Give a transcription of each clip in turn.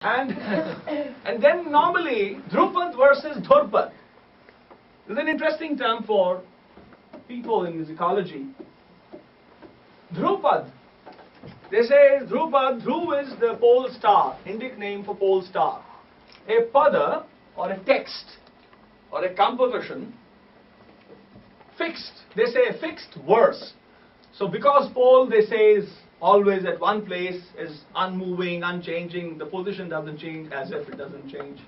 And, and then normally, Dhrupad versus Dhurpad. This is an interesting term for people in musicology. Dhrupad. They say Dhrupad, Dhru is the pole star, Indic name for pole star. A pada, or a text, or a composition, fixed. They say a fixed verse. So because pole, they say, is always at one place, is unmoving, unchanging, the position doesn't change as if it doesn't change.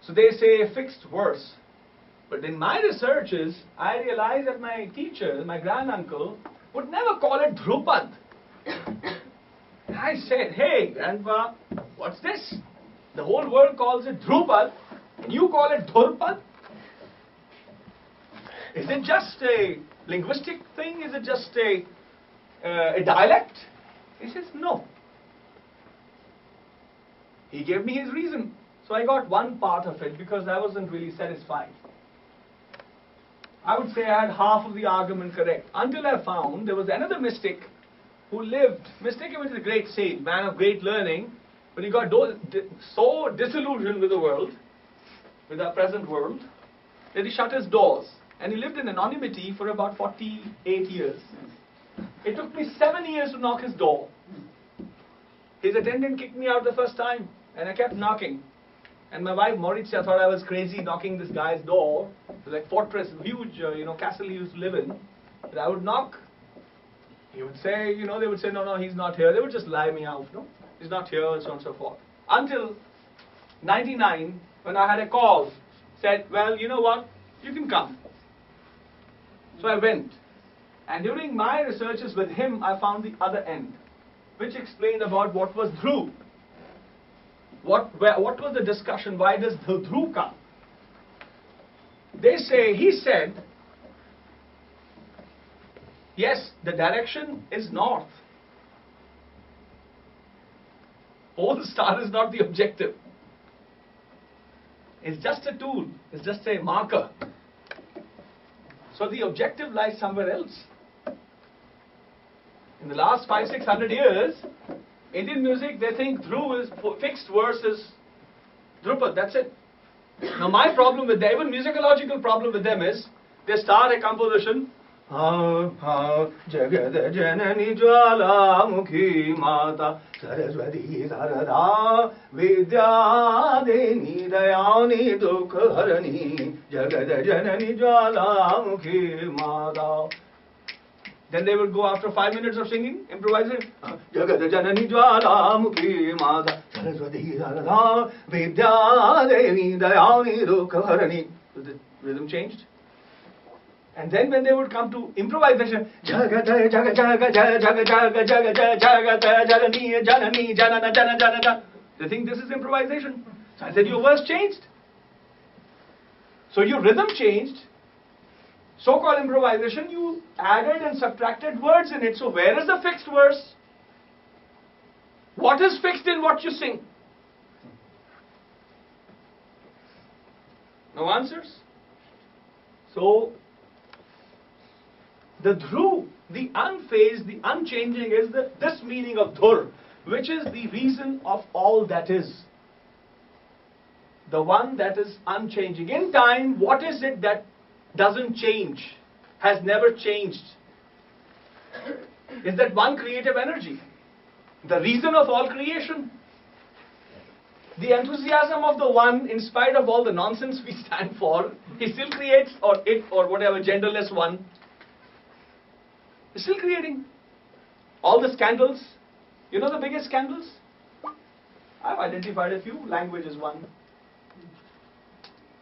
So they say a fixed verse. But in my researches, I realized that my teacher, my granduncle, would never call it Dhrupad. And I said, hey, grandpa, what's this? The whole world calls it Dhrupad, and you call it Dhurpad? Is it just a linguistic thing? Is it just a dialect? He says, no. He gave me his reason. So I got one part of it because I wasn't really satisfied. I would say I had half of the argument correct, until I found there was another mystic who lived. Mystic was a great sage, man of great learning, but he got so disillusioned with the world, with our present world, that he shut his doors. And he lived in anonymity for about 48 years. It took me 7 years to knock his door. His attendant kicked me out the first time, and I kept knocking. And my wife Mauritia thought I was crazy knocking this guy's door. It was like fortress, huge, castle he used to live in. But I would knock. He would say, they would say, no, he's not here. They would just lie me out, no, he's not here, and so on and so forth. Until 99, when I had a call, said, well, you know what, you can come. So I went. And during my researches with him, I found the other end, which explained about what was Dhru. What was the discussion? Why does the Dhru come? They say, he said, yes, the direction is north. Pole star is not the objective. It's just a tool. It's just a marker. So the objective lies somewhere else. In the last 500-600 years, Indian music, they think Dhru is fixed versus Dhrupad, that's it. Now my problem with them, even musicological problem with them is, they start a composition, Jagad Janani Jwala Mukhi Mata Saraswati Sarada Vidya Deni Dayani Dukha Harani Jagad Janani Jwala Mukhi Mata. Then they would go after 5 minutes of singing, improvising. Jagat Janani Jwala Mukhi Mata Saraswati Sarada Vidya Devi Dayani Dukha Harani. The rhythm changed. And then when they would come to improvisation, Jagata Jaga Jaga Jaga Jaga Jaga Jaga Jaga Janani Janani Janana Jana Jana. They think this is improvisation. So I said, your verse changed. So your rhythm changed. So-called improvisation, you added and subtracted words in it. So where is the fixed verse? What is fixed in what you sing? No answers. So the Dhru, the unfazed, the unchanging is this meaning of Dhur, which is the reason of all that is. The one that is unchanging. In time, what is it that doesn't change, has never changed? Is that one creative energy, the reason of all creation. The enthusiasm of the one, in spite of all the nonsense we stand for, he still creates, or it, or whatever, genderless one, is still creating. All the scandals, the biggest scandals? I've identified a few. Language is one.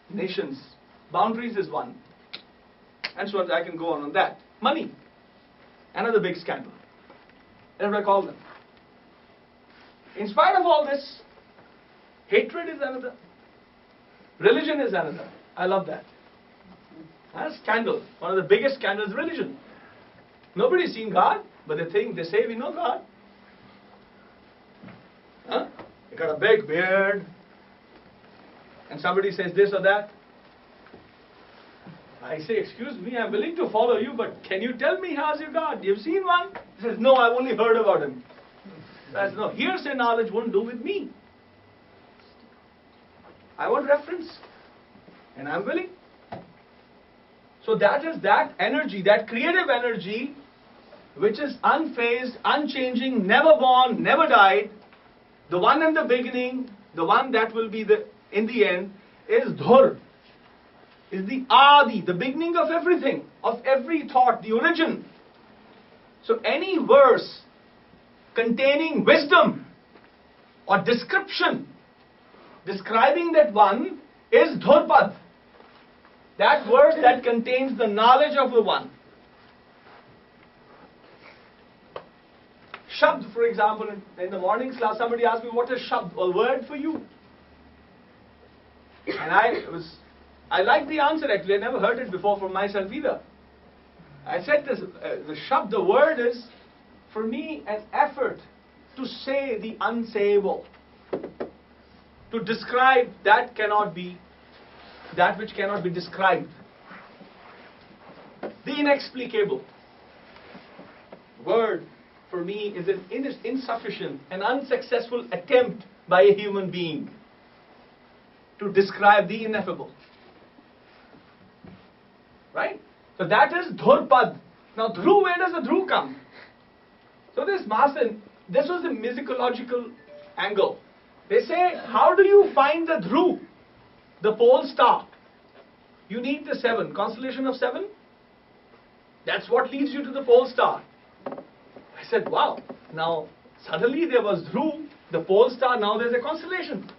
Nations, boundaries is one. And so I can go on that. Money, another big scandal. That's what I call them. In spite of all this, hatred is another. Religion is another. I love that. That's scandal. One of the biggest scandals is religion. Nobody's seen God, but they say we know God. Huh? You got a big beard, and somebody says this or that. I say, excuse me, I'm willing to follow you, but can you tell me how's your God? You've seen one? He says, no, I've only heard about him. That's no, hearsay knowledge won't do with me. I want reference. And I'm willing. So that is that energy, that creative energy, which is unfazed, unchanging, never born, never died. The one in the beginning, the one that will be in the end, is Dhur. Is the Adi, the beginning of everything, of every thought, the origin. So any verse containing wisdom or description, describing that one, is Dhurpad. That verse that contains the knowledge of the one. Shabd, for example, in the morning class, somebody asked me, what is Shabd, a word for you? And I liked the answer actually, I never heard it before from myself either. I said this, the Shabd, the word is, for me, an effort to say the unsayable. To describe that which cannot be described. The inexplicable. Word, for me, is an insufficient, an unsuccessful attempt by a human being to describe the ineffable. Right? So that is Dhurpad. Now Dhru, where does the Dhru come? So this master, this was the musicological angle. They say, how do you find the Dhru, the pole star? You need the 7, constellation of 7. That's what leads you to the pole star. I said, wow. Now, suddenly there was Dhru, the pole star, now there's a constellation.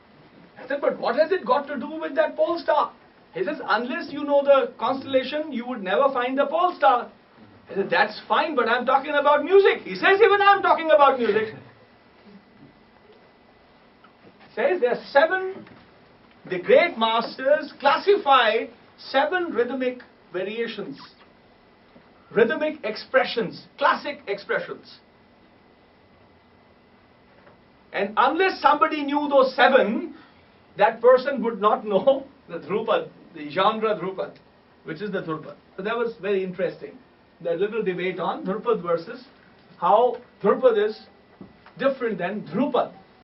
I said, but what has it got to do with that pole star? He says, unless you know the constellation, you would never find the pole star. I said, that's fine, but I'm talking about music. He says, even I'm talking about music. Says there are 7, the great masters classified 7 rhythmic variations, rhythmic expressions, classic expressions. And unless somebody knew those 7, that person would not know the Dhrupad, the genre Dhrupad, which is the Dhurpad. So that was very interesting. That little debate on Dhurpad versus how Dhurpad is different than Dhrupad.